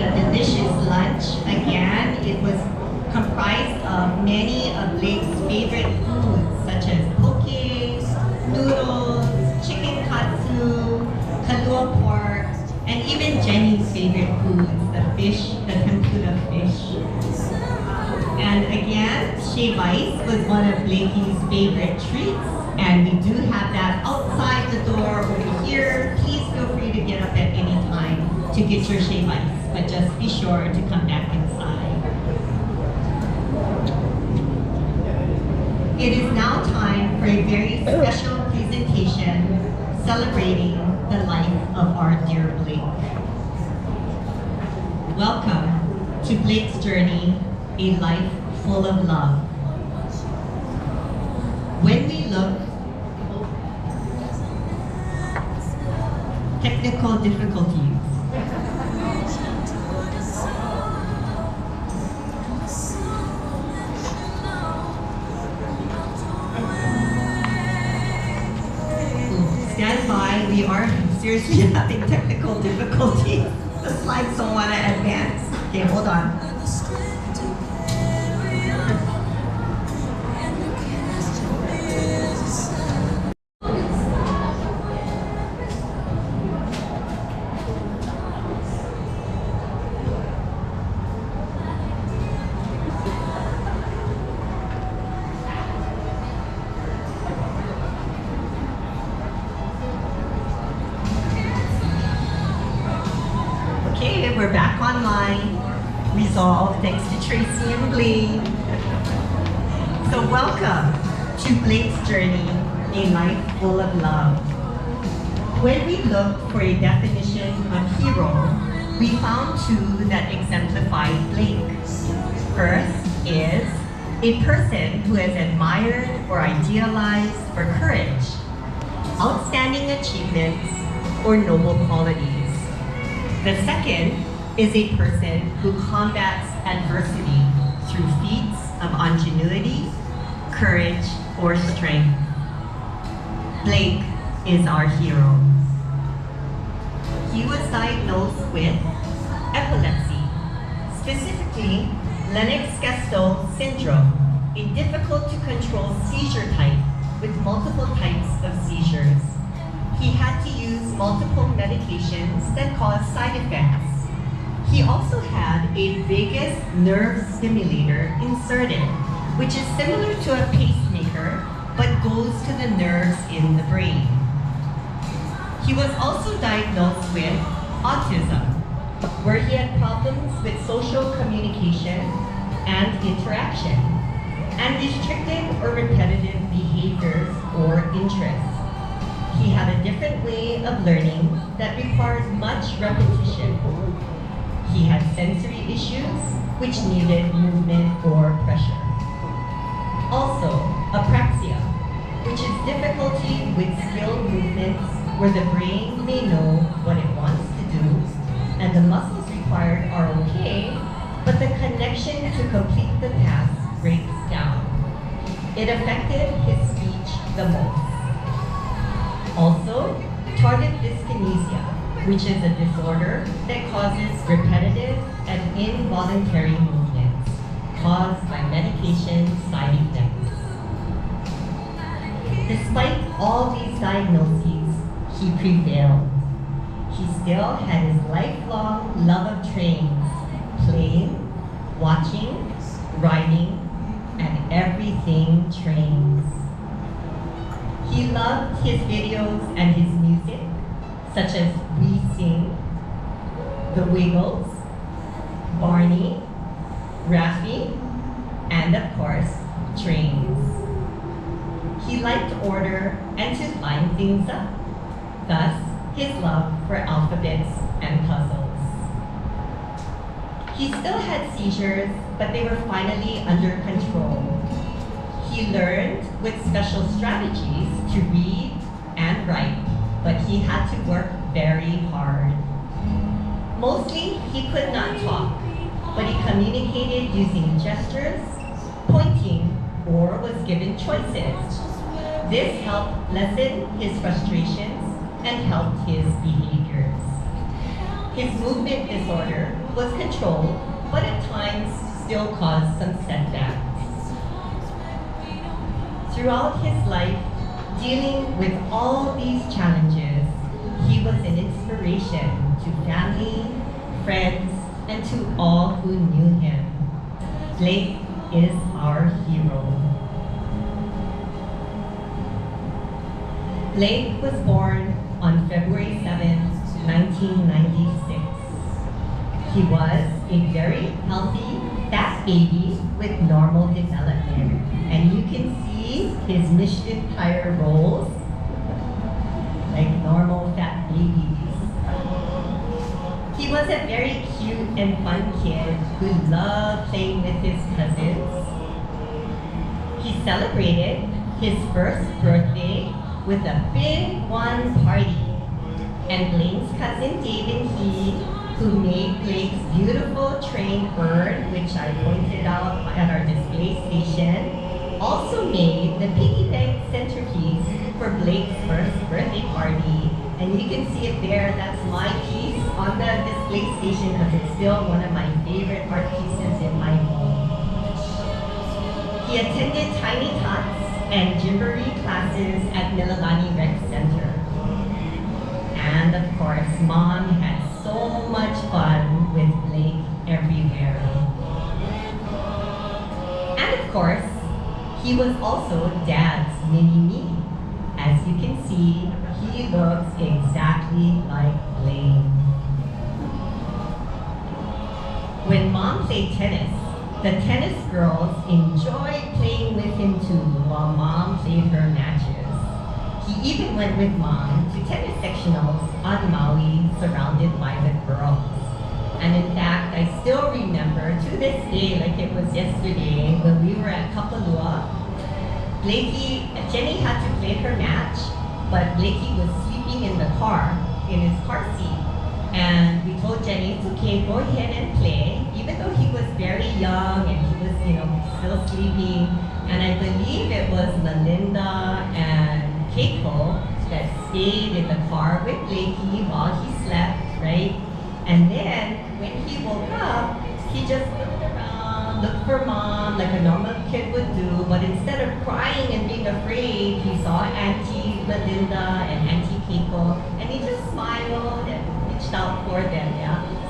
a delicious lunch. Again, it was comprised of many of Blake's favorite foods, such as poke, noodles, chicken katsu, kalua pork, and even Jenny's favorite foods, the fish, the tempura fish. And again, shave ice was one of Blakey's favorite treats, and we do have that outside the door over here. Please feel free to get up at any time to get your shave ice, but just be sure to come back inside. It is now time for a very special presentation celebrating the life of our dear Blake. Welcome to Blake's Journey, a life full of love. When we look, technical difficulties. Stand by, we are seriously having technical difficulties. The slides don't want to advance. Okay, hold on. Okay, we're back online. Resolved, thanks to Tracy and Blake. So welcome to Blake's Journey, a life full of love. When we looked for a definition of hero, we found two that exemplify Blake. First is a person who is admired or idealized for courage, outstanding achievements, or noble qualities. The second is a person who combats adversity through feats of ingenuity, courage, or strength. Blake is our hero. He was diagnosed with epilepsy, specifically Lennox-Gastaut syndrome, a difficult to control seizure type with multiple types of seizures. He had to use multiple medications that caused side effects. He also had a vagus nerve stimulator inserted, which is similar to a pacemaker, but goes to the nerves in the brain. He was also diagnosed with autism, where he had problems with social communication and interaction, and restricted or repetitive behaviors or interests. He had a different way of learning that required much repetition. He had sensory issues which needed movement or pressure. Also, apraxia, which is difficulty with skilled movements where the brain may know what it wants to do and the muscles required are okay, but the connection to complete the task breaks down. It affected his speech the most. Also, tardive dyskinesia, which is a disorder that causes repetitive and involuntary movements caused by medication side effects. Despite all these diagnoses, he prevailed. He still had his lifelong love of trains, playing, watching, riding, and everything trains. He loved his videos and his music, such as We Sing, The Wiggles, Barney, Raffy, and of course, trains. He liked order and to line things up, thus his love for alphabets and puzzles. He still had seizures, but they were finally under control. He learned with special strategies to read and write, but he had to work very hard. Mostly, he could not talk, but he communicated using gestures, pointing, or was given choices. This helped lessen his frustrations and helped his behaviors. His movement disorder was controlled, but at times still caused some setbacks. Throughout his life, dealing with all these challenges, he was an inspiration to family, friends, and to all who knew him. Blake is our hero. Blake was born on February 7, 1996. He was a very healthy, fat baby with normal development. And you can see his Michelin tire rolls like normal fat babies. He was a very cute and fun kid who loved playing with his cousins. He celebrated his first birthday with a big one party. And Blaine's cousin Dave and he, who made Blake's beautiful train bird, which I pointed out at our display station, also made the piggy bank centerpiece for Blake's first birthday party. And you can see it there, that's my piece on the display station because it's still one of my favorite art pieces in my home. He attended Tiny Tots and Gymboree classes at Mililani Rec Center. And of course, Mom had so much fun with Blake everywhere. And of course, he was also Dad's mini-me. As you can see, he looks exactly like Blaine. When Mom played tennis, the tennis girls enjoyed playing with him too while Mom played her matches. He even went with Mom to tennis sectionals on Maui surrounded by the girls. And in fact, I still remember to this day, like it was yesterday, when we were at Kapalua, Jenny had to play her match, but Blakey was sleeping in the car, in his car seat. And we told Jenny, it's okay, go ahead and play, even though he was very young and he was, still sleeping. And I believe it was Melinda and Keiko that stayed in the car with Blakey while he slept, right? And then when he woke up, he just looked around, looked for Mom like a normal kid would do, but instead of crying and being afraid, he saw Auntie Melinda and Auntie Keiko, and he just smiled and reached out for them,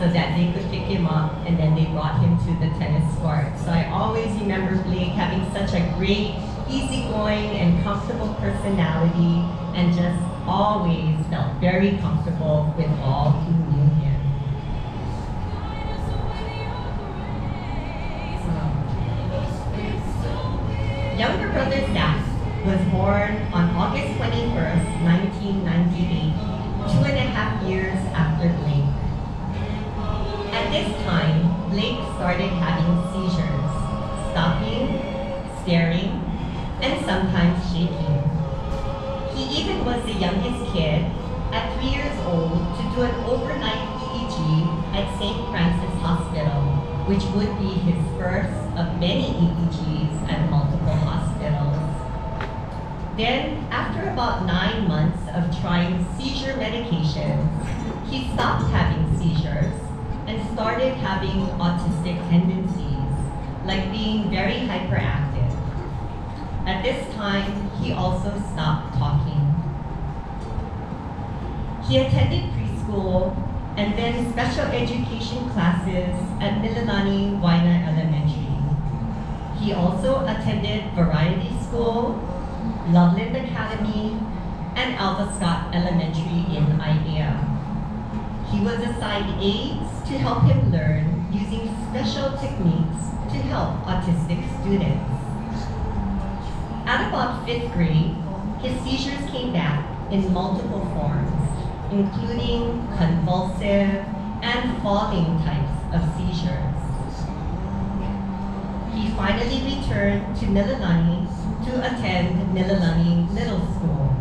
so that they could pick him up, and then they brought him to the tennis court. So I always remember Blake having such a great, easygoing and comfortable personality, and just always felt very comfortable with all who knew him. Younger brother Zach was born on August 21st, 1998, 2.5 years after Blake. At this time, Blake started having seizures, stopping, staring, and sometimes shaking. He even was the youngest kid at 3 years old to do an overnight EEG at St. Francis Hospital, which would be his first of many EEGs at multiple hospitals. Then, after about 9 months of trying seizure medication, he stopped having seizures and started having autistic tendencies, like being very hyperactive. At this time, he also stopped talking. He attended preschool and then special education classes at Mililani Waina Elementary. He also attended Variety School, Loveland Academy, and Alva Scott Elementary in Aiea. He was assigned aids to help him learn using special techniques to help autistic students. At about 5th grade, his seizures came back in multiple forms, including convulsive and falling types of seizures. He finally returned to Mililani to attend Mililani Middle School.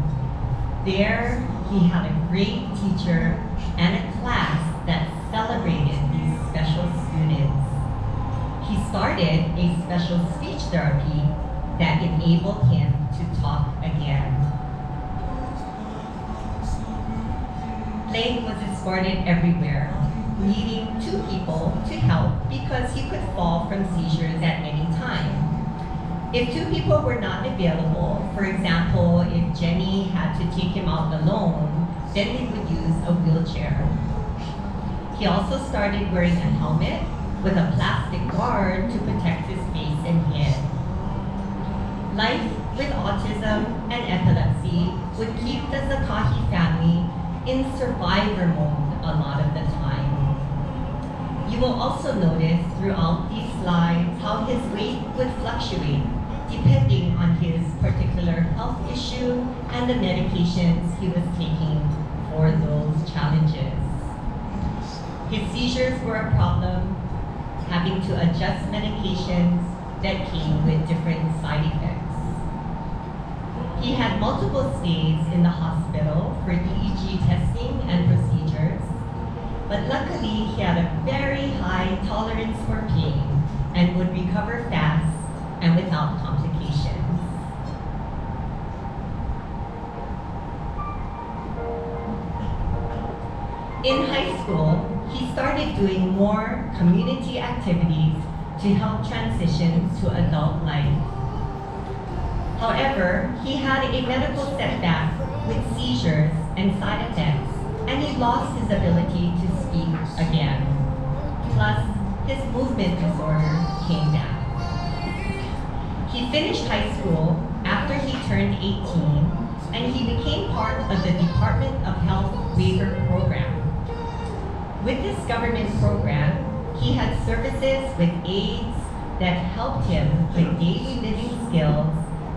There, he had a great teacher and a class that celebrated these special students. He started a special speech therapy that enabled him to talk again. Blake was escorted everywhere, needing two people to help because he could fall from seizures at any time. If two people were not available, for example, if Jenny had to take him out alone, then he would use a wheelchair. He also started wearing a helmet with a plastic guard to protect his face and head. Life with autism and epilepsy would keep the Zakahi family in survivor mode a lot of the time. You will also notice throughout these slides how his weight would fluctuate depending on his particular health issue and the medications he was taking for those challenges. His seizures were a problem, having to adjust medications that came with different side effects. He had multiple stays in the hospital for EEG testing and procedures, but luckily he had a very high tolerance for pain and would recover fast and without complications. In high school, he started doing more community activities to help transition to adult life. However, he had a medical setback with seizures and side effects, and he lost his ability to speak again. Plus, his movement disorder came back. He finished high school after he turned 18, and he became part of the Department of Health waiver program. With this government program, he had services with aides that helped him with daily living skills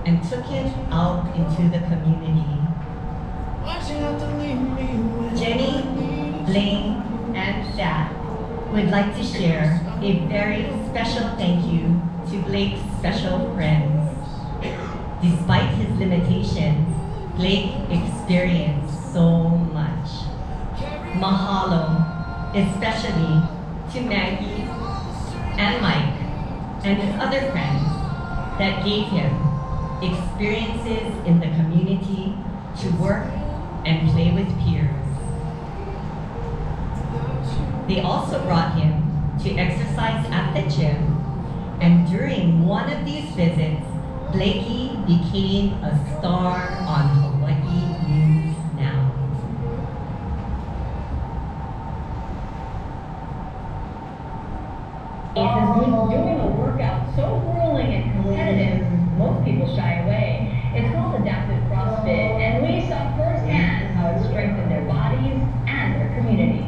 and took him out into the community. Jenny, Blaine, and Zach would like to share a very special thank you to Blake's special friends. Despite his limitations, Blake experienced so much. Mahalo, especially to Maggie and Mike and his other friends that gave him experiences in the community to work and play with peers. They also brought him to exercise at the gym, and during one of these visits, Blakey became a star on Hawaii News Now. When doing a workout so grueling and competitive, most people shy away. It's called adaptive CrossFit, and we saw firsthand how it strengthened their bodies and their community.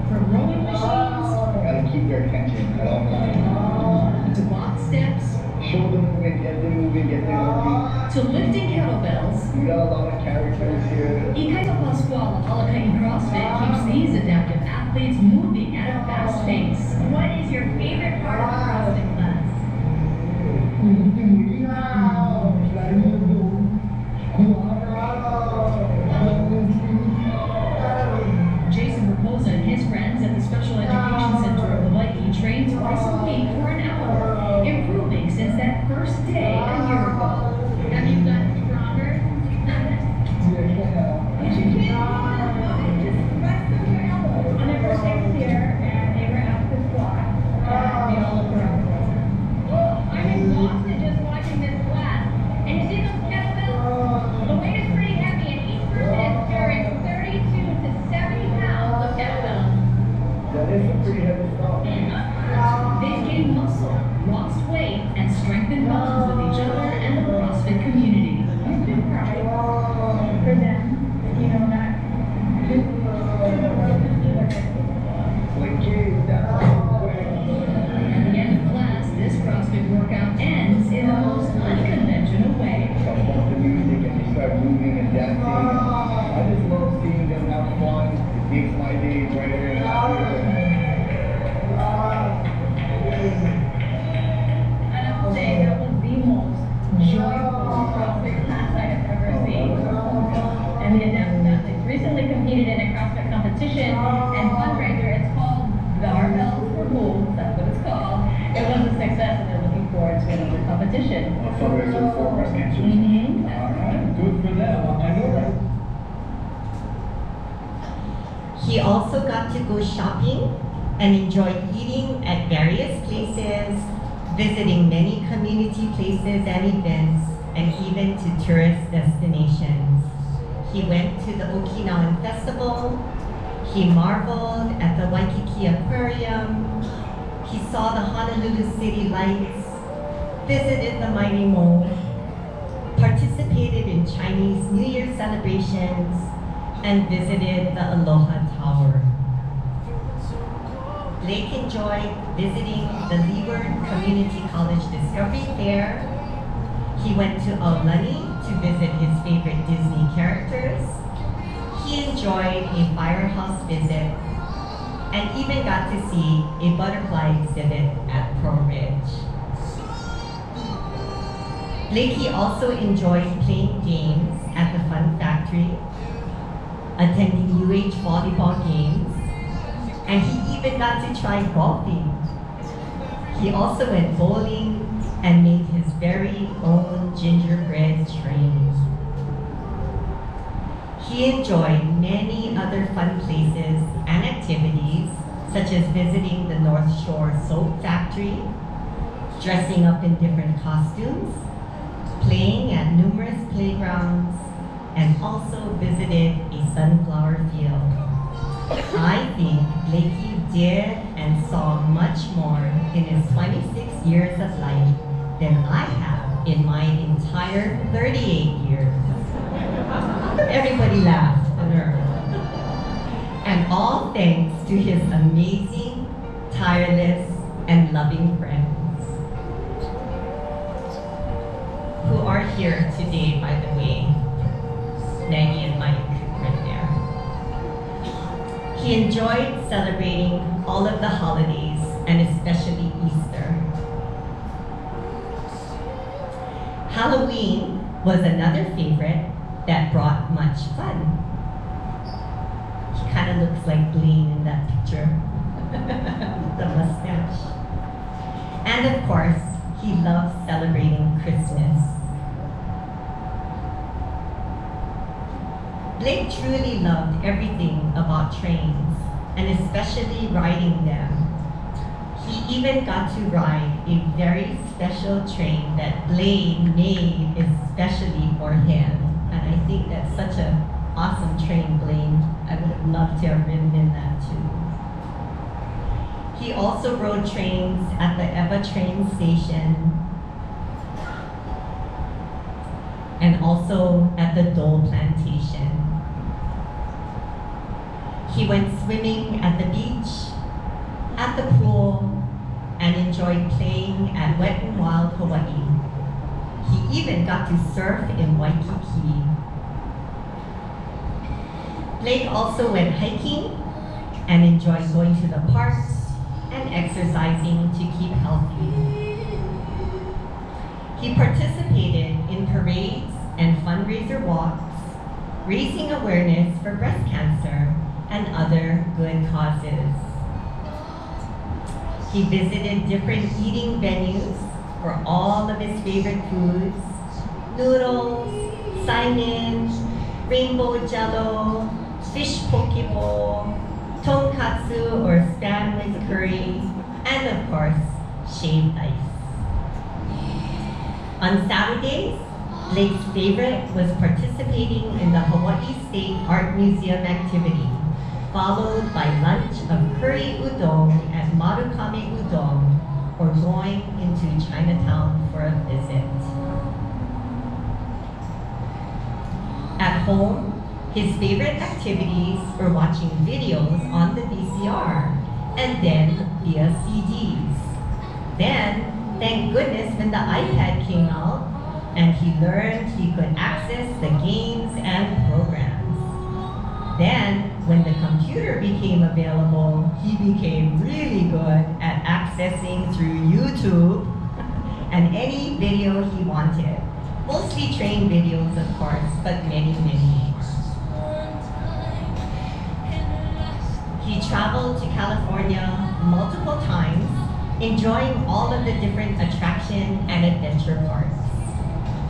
From rowing machines, Gotta keep their attention at all times. to box steps, Shoulder movement, get them moving, get them working. to lifting kettlebells, We got a lot of characters here. Ikaika Pasquale Alaka'i CrossFit keeps these adaptive athletes moving at a fast pace. What is your favorite part of the CrossFit class? Jason Raposa and his friends at the Special Education Center of Hawaii train twice a week for an hour, improving since that first day a year ago. Have you gotten stronger? On their first day this year, and they were asked to squat, and we all looked around. I'm exhausted just watching this class. And you see those kettlebells? The weight is pretty heavy, and each person is carrying 32 to 70 pounds of kettlebells. That is some pretty heavy stuff. They've gained muscle, lost weight, and strengthened bonds with each other and the CrossFit community. I'm too proud for them, you know, that this is Like, geez, that's quick. At the end of class, this CrossFit workout ends in the most unconventional way. Some bump the music and they start moving and dancing. I just love seeing them have fun. It makes my day brighter and happier. I have to say that was the most joyful CrossFit class I have ever seen. And the adaptive athletes recently competed in a CrossFit competition and fundraiser. It's called Barbells for Gold. That's what it's called. It was a success, and they're looking forward to another competition. A fundraiser for breast cancer. Mhm. Alright, good for them. I know that. He also got to go shopping and enjoy eating at various places, visiting many community places and events, and even to tourist destinations. He went to the Okinawan Festival. He marveled at the Waikiki Aquarium. He saw the Honolulu City Lights, visited the Mighty Mole, participated in Chinese New Year celebrations, and visited the Aloha Tower. Blake enjoyed visiting the Leeward Community College Discovery Fair. He went to Aulani to visit his favorite Disney characters. He enjoyed a firehouse visit and even got to see a butterfly exhibit at Pearl Ridge. Blakey also enjoyed playing games at the Fun Factory, attending UH volleyball games, and he even got to try golfing. He also went bowling and made his very own gingerbread train. He enjoyed many other fun places and activities, such as visiting the North Shore Soap Factory, dressing up in different costumes, playing at numerous playgrounds, and also visited a sunflower field. I think Blakey did and saw much more in his 26 years of life than I have in my entire 38 years. Everybody laughed on her. And all thanks to his amazing, tireless, and loving friends, who are here today, by the way. Maggie and Mike right there. He enjoyed celebrating all of the holidays, and especially Easter. Halloween was another favorite that brought much fun. He kind of looks like Blaine in that picture. The mustache. And of course, he loves celebrating Christmas. Blake truly loved everything about trains, and especially riding them. He even got to ride a very special train that Blaine made especially for him. And I think that's such an awesome train, Blaine. I would have loved to have ridden in that too. He also rode trains at the Eva train station and also at the Dole plantation. He went swimming at the beach, at the pool, and enjoyed playing at Wet n Wild Hawaii. He even got to surf in Waikiki. Blake also went hiking and enjoyed going to the parks and exercising to keep healthy. He participated in parades and fundraiser walks, raising awareness for breast cancer and other good causes. He visited different eating venues for all of his favorite foods: noodles, saimin, rainbow jello, fish poke bowl, tonkatsu or spam with curry, and of course, shaved ice. On Saturdays, Blake's favorite was participating in the Hawaii State Art Museum activity, followed by lunch of curry udon at Marukame Udon, or going into Chinatown for a visit. At home, his favorite activities were watching videos on the VCR and then via CDs. Then, thank goodness when the iPad came out and he learned he could access the games and programs. Then, when the computer became available, he became really good at accessing through YouTube and any video he wanted. Mostly train videos, of course, but many, many more. He traveled to California multiple times, enjoying all of the different attraction and adventure parks.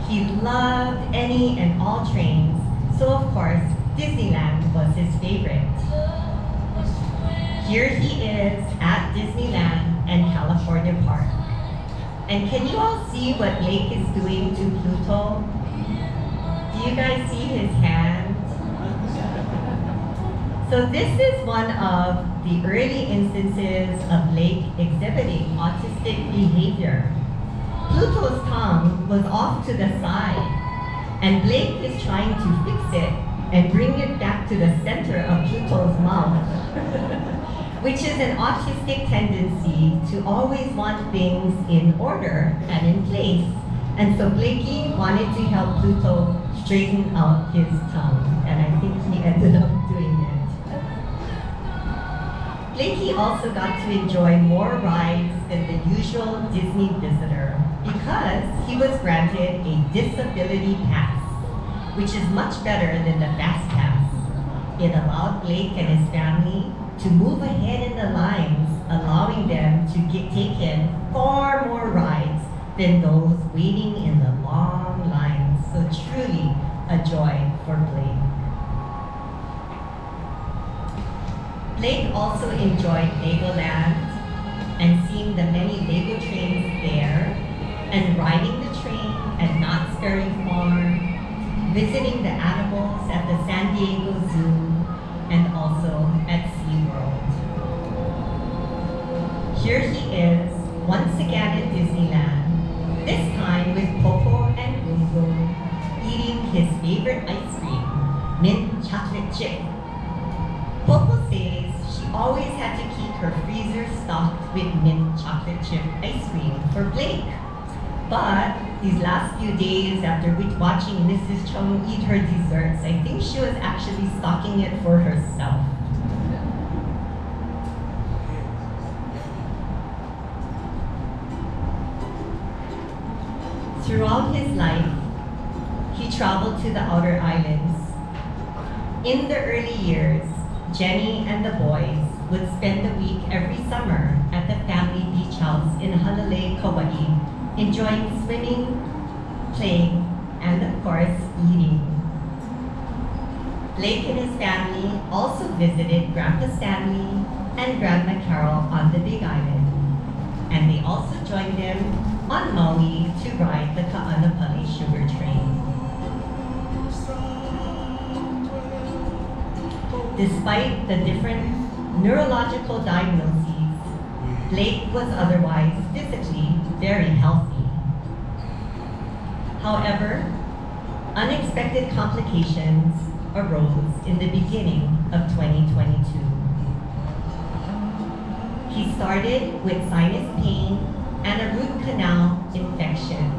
He loved any and all trains, so of course, Disneyland was his favorite. Here he is at Disneyland and California Park. And can you all see what Blake is doing to Pluto? Do you guys see his hands? So this is one of the early instances of Blake exhibiting autistic behavior. Pluto's tongue was off to the side, and Blake is trying to fix it and bring it back to the center of Pluto's mouth, which is an autistic tendency to always want things in order and in place. And so Blakey wanted to help Pluto straighten out his tongue, and I think he ended up doing it. Blakey also got to enjoy more rides than the usual Disney visitor because he was granted a disability pass, which is much better than the fast pass. It allowed Blake and his family to move ahead in the lines, allowing them to get taken far more rides than those waiting in the long lines. So truly a joy for Blake. Blake also enjoyed Legoland and seeing the many Lego trains there, and riding the train at Knott's Berry Farm, visiting the animals at the San Diego Zoo, and also at SeaWorld. Here he is, once again at Disneyland, this time with Popo and Boom Boom, eating his favorite ice cream, mint chocolate chip. Popo says she always had to keep her freezer stocked with mint chocolate chip ice cream for Blake. But these last few days after watching Mrs. Chung eat her desserts, I think she was actually stocking it for herself. Throughout his life, he traveled to the outer islands. In the early years, Jenny and the boys would spend the week every summer at the family beach house in Hanalei, Kauai, enjoying swimming, playing, and of course, eating. Blake and his family also visited Grandpa Stanley and Grandma Carol on the Big Island, and they also joined them on Maui to ride the Ka'anapali sugar train. Despite the different neurological diagnoses, Blake was otherwise physically very healthy. However, unexpected complications arose in the beginning of 2022. He started with sinus pain and a root canal infection.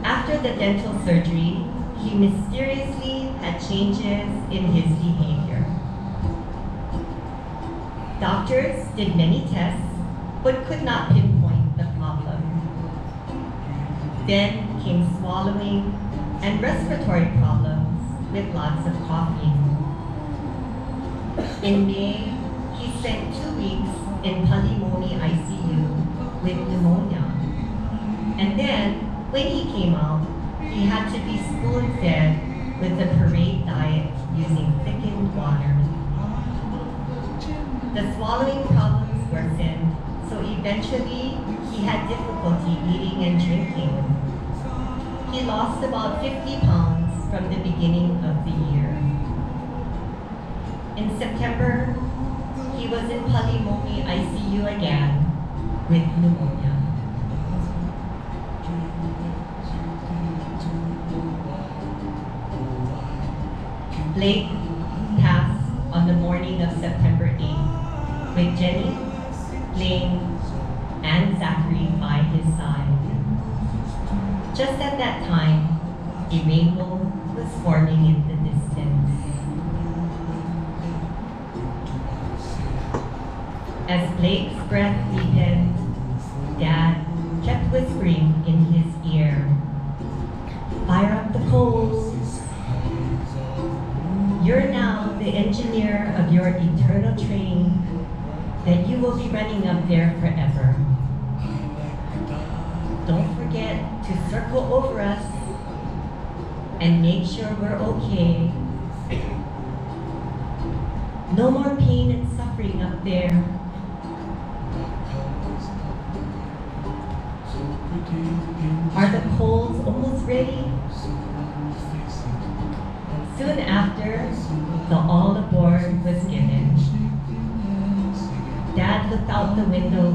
After the dental surgery, he mysteriously had changes in his behavior. Doctors did many tests, but could not pinpoint the problem. Then came swallowing and respiratory problems with lots of coughing. In May, he spent 2 weeks in Palimomi ICU with pneumonia. And then, when he came out, he had to be spoon-fed with the parade diet using thickened water. The swallowing problems worsened, so eventually he had difficulty eating and drinking. He lost about 50 pounds from the beginning of the year. In September, he was in Palimomi ICU again with pneumonia. Blake passed on the morning of September 8th with Jenny, Blaine, and Zachary by his side. Just at that time, a rainbow was forming in the distance. As Blake's breath deepened, Dad kept whispering in his ear, "Fire up the coals. You're now the engineer of your eternal train that you will be running up there forever. Don't forget to circle over us and make sure we're okay." No more pain and suffering up there. Are the coals almost ready? Soon after, the all aboard was given. Dad looked out the window,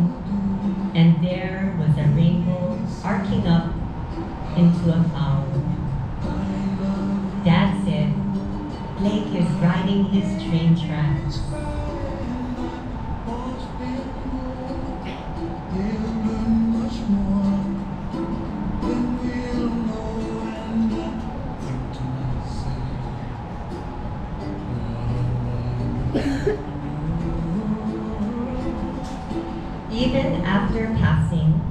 and there was a rainbow arcing up into a cloud. Dad said, Blake is riding his train tracks. Even after passing,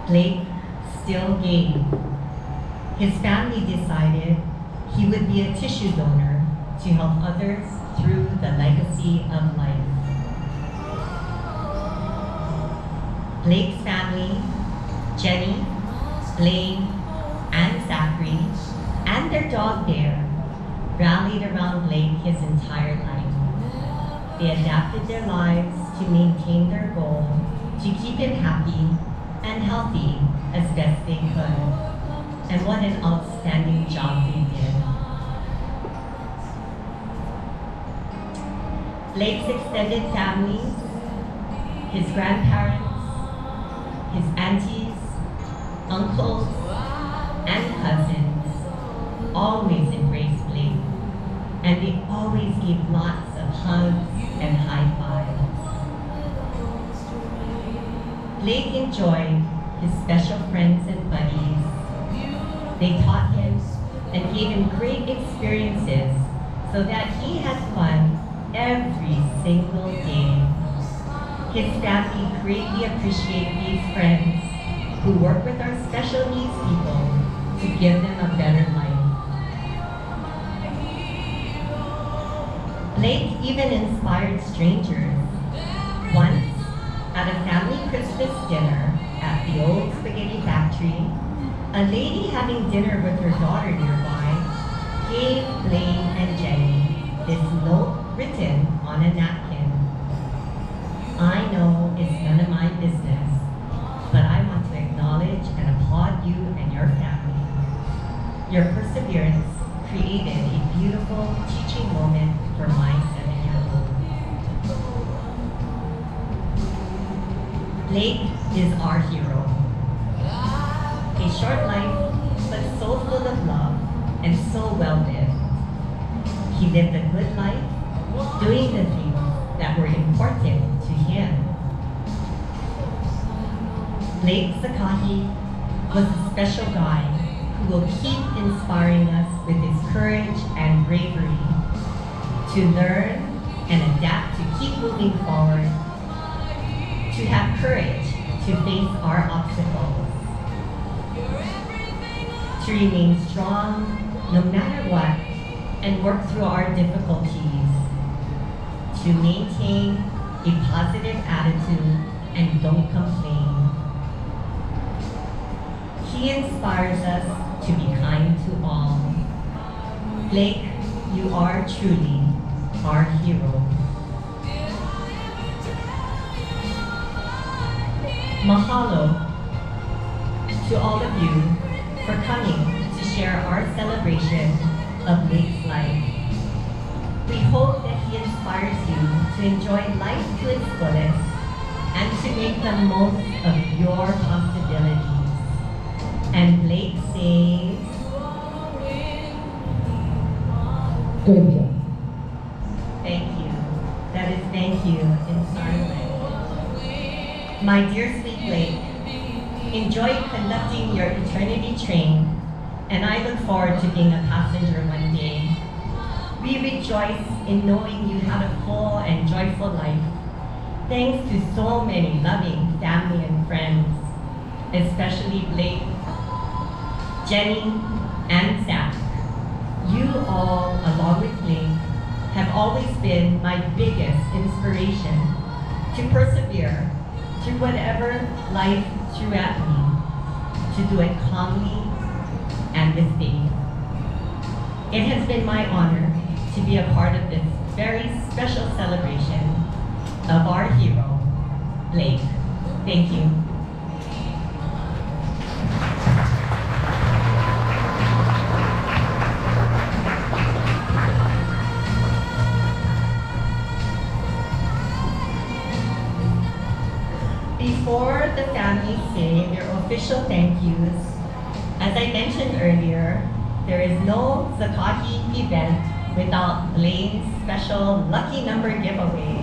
Blake still gave. His family decided he would be a tissue donor to help others through the legacy of life. Blake's family, Jenny, Blaine, and Zachary, and their dog Bear, rallied around Blake his entire life. They adapted their lives to maintain their goal to keep him happy and healthy as best they could. And what an outstanding job they did. Blake's extended family, his grandparents, his aunties, uncles, and cousins always embraced Blake, and they always gave lots of hugs and high fives. Blake enjoyed his special friends and buddies. They taught him and gave him great experiences so that he had fun every single day. His family greatly appreciate these friends who work with our special needs people to give them a better life. Blake even inspired strangers. Once, at a family Christmas dinner at the old spaghetti factory, a lady having dinner with her daughter nearby gave Blaine and Jenny this note written on a napkin. I know it's none of my business, but I want to acknowledge and applaud you and your family. Your perseverance created a beautiful teaching moment for my 7-year-old. Blake is our hero. A short life, but so full of love and so well lived. He lived a good life, doing the things that were important to him. Blake Sakahi was a special guy who will keep inspiring us with his courage and bravery to learn and adapt to keep moving forward, to have courage to face our obstacles, to remain strong no matter what and work through our difficulties, to maintain a positive attitude and don't complain. He inspires us to be kind to all. Blake, you are truly our hero. Mahalo to all of you for coming to share our celebration of Blake's life. We hope that he inspires you to enjoy life to its fullest and to make the most of your possibilities. And Blake says, Good job. thank you. That is thank you in sign language. My dear sweet Blake, enjoy conducting your eternity train, and I look forward to being a passenger one day. We rejoice in knowing you had a full and joyful life, thanks to so many loving family and friends, especially Blake, Jenny, and Zach. You all, along with Blake, have always been my biggest inspiration to persevere through whatever life threw at me, to do it calmly and with faith. It has been my honor to be a part of this very special celebration of our hero, Blake. Thank you. Before the families say their official thank yous, as I mentioned earlier, there is no Zakahi event without Blaine's special lucky number giveaway.